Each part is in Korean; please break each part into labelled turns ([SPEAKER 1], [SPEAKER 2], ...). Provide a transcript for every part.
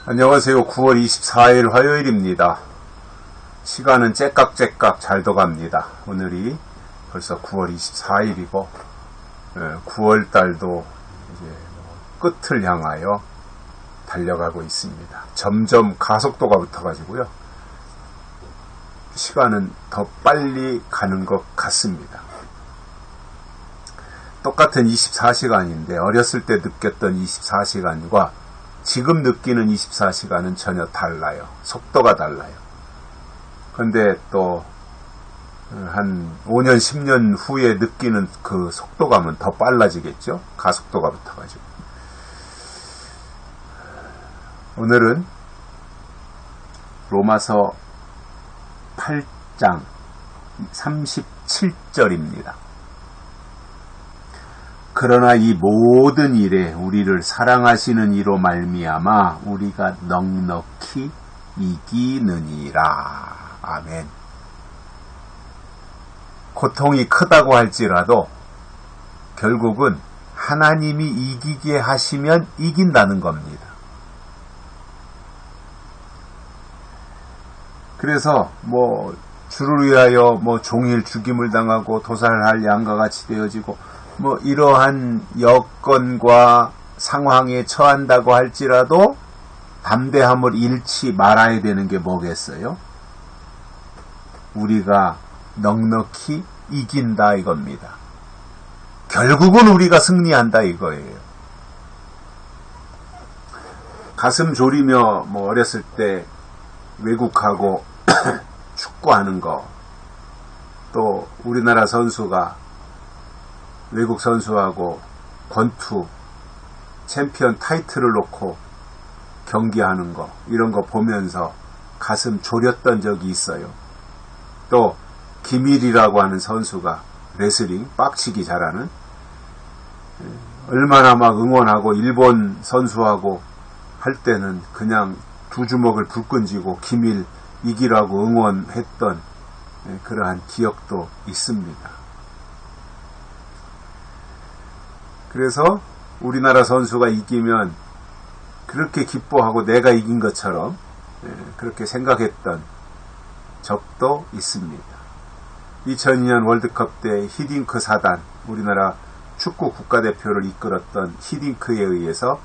[SPEAKER 1] 안녕하세요. 9월 24일 화요일입니다. 시간은 째깍째깍 잘 돼갑니다. 오늘이 벌써 9월 24일이고 9월달도 이제 끝을 향하여 달려가고 있습니다. 점점 가속도가 붙어가지고요. 시간은 더 빨리 가는 것 같습니다. 똑같은 24시간인데 어렸을 때 느꼈던 24시간과 지금 느끼는 24시간은 전혀 달라요. 속도가 달라요. 근데 또 한 5년, 10년 후에 느끼는 그 속도감은 더 빨라지겠죠? 가속도가 붙어가지고. 오늘은 로마서 8장 37절입니다. 그러나 이 모든 일에 우리를 사랑하시는 이로 말미암아 우리가 넉넉히 이기느니라. 아멘. 고통이 크다고 할지라도 결국은 하나님이 이기게 하시면 이긴다는 겁니다. 그래서 주를 위하여 종일 죽임을 당하고 도살할 양과 같이 되어지고 이러한 여건과 상황에 처한다고 할지라도 담대함을 잃지 말아야 되는 게 뭐겠어요? 우리가 넉넉히 이긴다 이겁니다. 결국은 우리가 승리한다 이거예요. 가슴 졸이며 어렸을 때 외국하고 축구하는 거, 또 우리나라 선수가 외국 선수하고 권투 챔피언 타이틀을 놓고 경기하는 거, 이런 거 보면서 가슴 졸였던 적이 있어요. 또 김일이라고 하는 선수가 레슬링 빡치기 잘하는, 얼마나 막 응원하고 일본 선수하고 할 때는 그냥 두 주먹을 불끈 쥐고 김일 이기라고 응원했던 그러한 기억도 있습니다. 그래서 우리나라 선수가 이기면 그렇게 기뻐하고 내가 이긴 것처럼 그렇게 생각했던 적도 있습니다. 2002년 월드컵 때 히딩크 사단, 우리나라 축구 국가대표를 이끌었던 히딩크에 의해서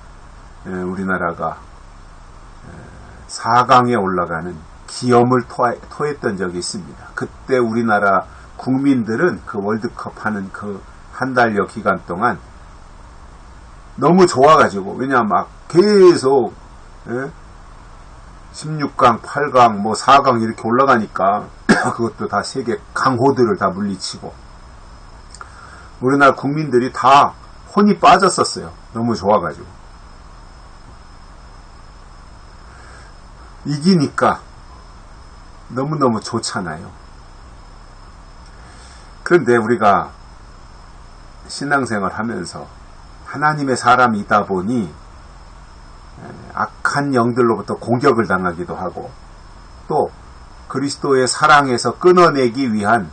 [SPEAKER 1] 우리나라가 4강에 올라가는 기염을 토했던 적이 있습니다. 그때 우리나라 국민들은 그 월드컵 하는 그 한 달여 기간 동안 너무 좋아가지고, 왜냐면 계속 16강, 8강, 4강 이렇게 올라가니까 그것도 다 세계 강호들을 다 물리치고 우리나라 국민들이 다 혼이 빠졌었어요. 너무 좋아가지고. 이기니까 너무너무 좋잖아요. 그런데 우리가 신앙생활 하면서 하나님의 사람이다 보니 악한 영들로부터 공격을 당하기도 하고, 또 그리스도의 사랑에서 끊어내기 위한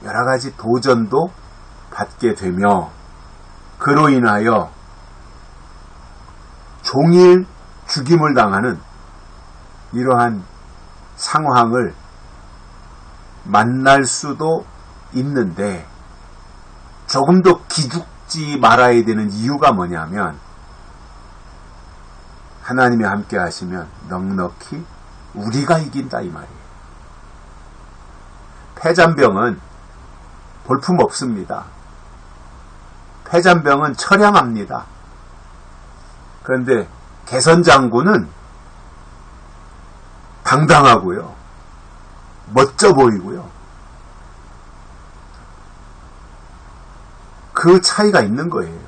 [SPEAKER 1] 여러 가지 도전도 받게 되며, 그로 인하여 종일 죽임을 당하는 이러한 상황을 만날 수도 있는데, 조금 더 기죽지 말아야 되는 이유가 뭐냐면, 하나님이 함께 하시면 넉넉히 우리가 이긴다 이 말이에요. 패잔병은 볼품 없습니다. 패잔병은 처량합니다. 그런데 개선장군은 당당하고요, 멋져 보이고요. 그 차이가 있는 거예요.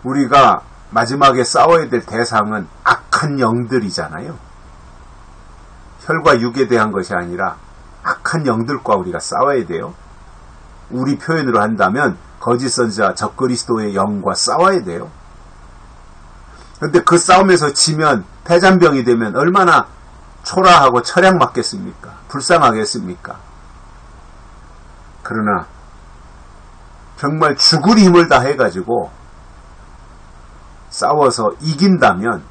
[SPEAKER 1] 우리가 마지막에 싸워야 될 대상은 악한 영들이잖아요. 혈과 육에 대한 것이 아니라 악한 영들과 우리가 싸워야 돼요. 우리 표현으로 한다면 거짓 선지자 적그리스도의 영과 싸워야 돼요. 그런데 그 싸움에서 지면, 패잔병이 되면 얼마나 초라하고 철양 맞겠습니까? 불쌍하겠습니까? 그러나 정말 죽을 힘을 다 해가지고 싸워서 이긴다면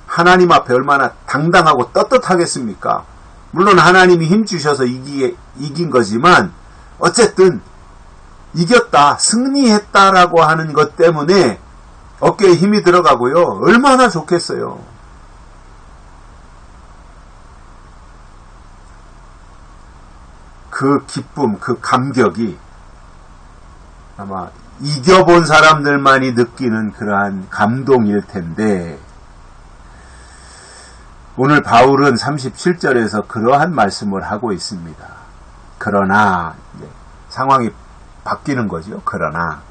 [SPEAKER 1] 하나님 앞에 얼마나 당당하고 떳떳하겠습니까? 물론 하나님이 힘 주셔서 이긴 거지만 어쨌든 이겼다, 승리했다라고 하는 것 때문에 어깨에 힘이 들어가고요. 얼마나 좋겠어요. 그 기쁨, 그 감격이 아마 이겨본 사람들만이 느끼는 그러한 감동일 텐데, 오늘 바울은 37절에서 그러한 말씀을 하고 있습니다. 그러나 상황이 바뀌는 거죠. 그러나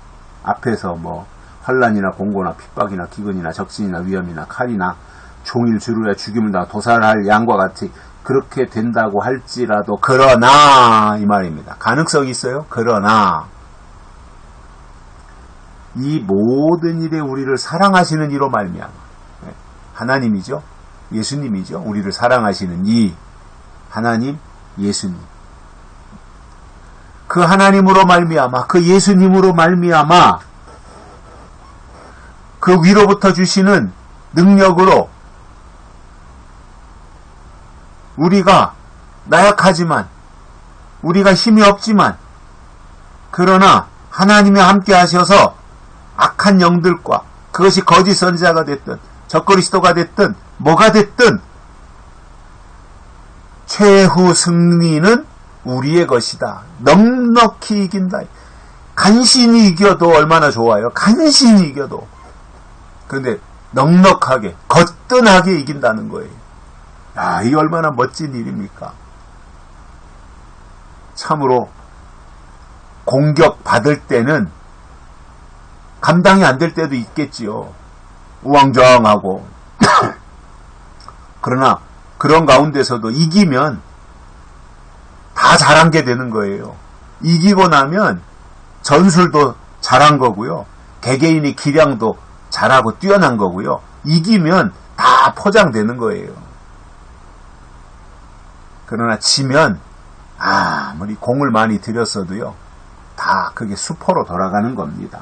[SPEAKER 1] 앞에서 뭐 환난이나 공고나 핍박이나 기근이나 적신이나 위험이나 칼이나 종일 주루에 죽임을 당하고 도살할 양과 같이 그렇게 된다고 할지라도 그러나 이 말입니다. 가능성이 있어요. 그러나 이 모든 일에 우리를 사랑하시는 이로 말미암아 하나님이죠. 예수님이죠. 우리를 사랑하시는 이 하나님 예수님. 그 하나님으로 말미암아, 그 예수님으로 말미암아 그 위로부터 주시는 능력으로 우리가 나약하지만, 우리가 힘이 없지만, 그러나 하나님이 함께 하셔서 악한 영들과 그것이 거짓 선지자가 됐든 적그리스도가 됐든 뭐가 됐든 최후 승리는 우리의 것이다. 넉넉히 이긴다. 간신히 이겨도 얼마나 좋아요. 간신히 이겨도. 그런데 넉넉하게 거뜬하게 이긴다는 거예요. 야, 이 얼마나 멋진 일입니까? 참으로 공격받을 때는 감당이 안 될 때도 있겠지요. 우왕좌왕하고. 그러나 그런 가운데서도 이기면 다 잘한 게 되는 거예요. 이기고 나면 전술도 잘한 거고요. 개개인의 기량도 잘하고 뛰어난 거고요. 이기면 다 포장되는 거예요. 그러나 지면 아무리 공을 많이 들였어도요. 다 그게 수포로 돌아가는 겁니다.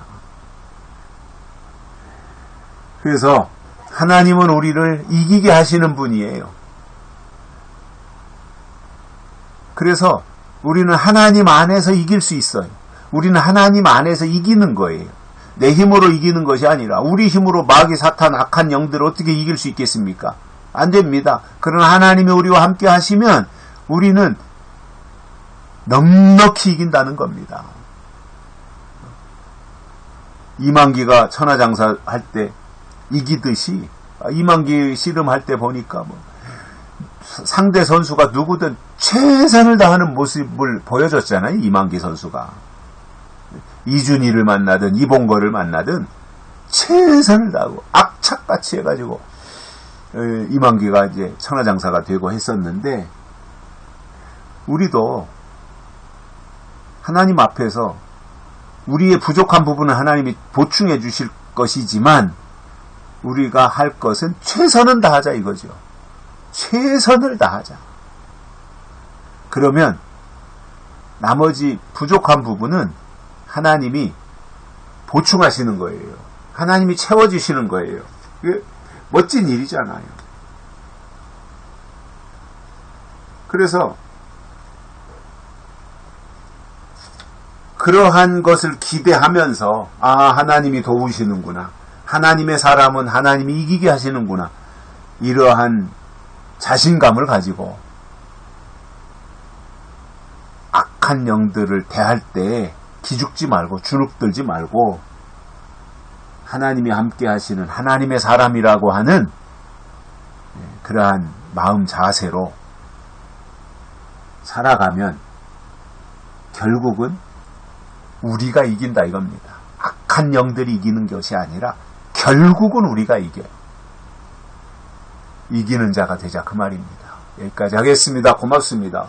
[SPEAKER 1] 그래서 하나님은 우리를 이기게 하시는 분이에요. 그래서 우리는 하나님 안에서 이길 수 있어요. 우리는 하나님 안에서 이기는 거예요. 내 힘으로 이기는 것이 아니라 우리 힘으로 마귀 사탄 악한 영들을 어떻게 이길 수 있겠습니까? 안 됩니다. 그러나 하나님이 우리와 함께 하시면 우리는 넉넉히 이긴다는 겁니다. 이만기가 천하장사 할 때 이기듯이 이만기 씨름할 때 보니까 뭐 상대 선수가 누구든 최선을 다하는 모습을 보여줬잖아요. 이만기 선수가 이준희를 만나든 이봉거를 만나든 최선을 다하고 악착같이 해가지고 이만기가 이제 천하장사가 되고 했었는데, 우리도 하나님 앞에서 우리의 부족한 부분은 하나님이 보충해 주실 것이지만 우리가 할 것은 최선은 다하자 이거죠. 최선을 다하자. 그러면 나머지 부족한 부분은 하나님이 보충하시는 거예요. 하나님이 채워주시는 거예요. 이게 멋진 일이잖아요. 그래서 그러한 것을 기대하면서 하나님이 도우시는구나. 하나님의 사람은 하나님이 이기게 하시는구나. 이러한 자신감을 가지고 악한 영들을 대할 때 기죽지 말고 주눅들지 말고 하나님이 함께 하시는 하나님의 사람이라고 하는 그러한 마음 자세로 살아가면 결국은 우리가 이긴다 이겁니다. 악한 영들이 이기는 것이 아니라 결국은 우리가 이겨요. 이기는 자가 되자 그 말입니다. 여기까지 하겠습니다. 고맙습니다.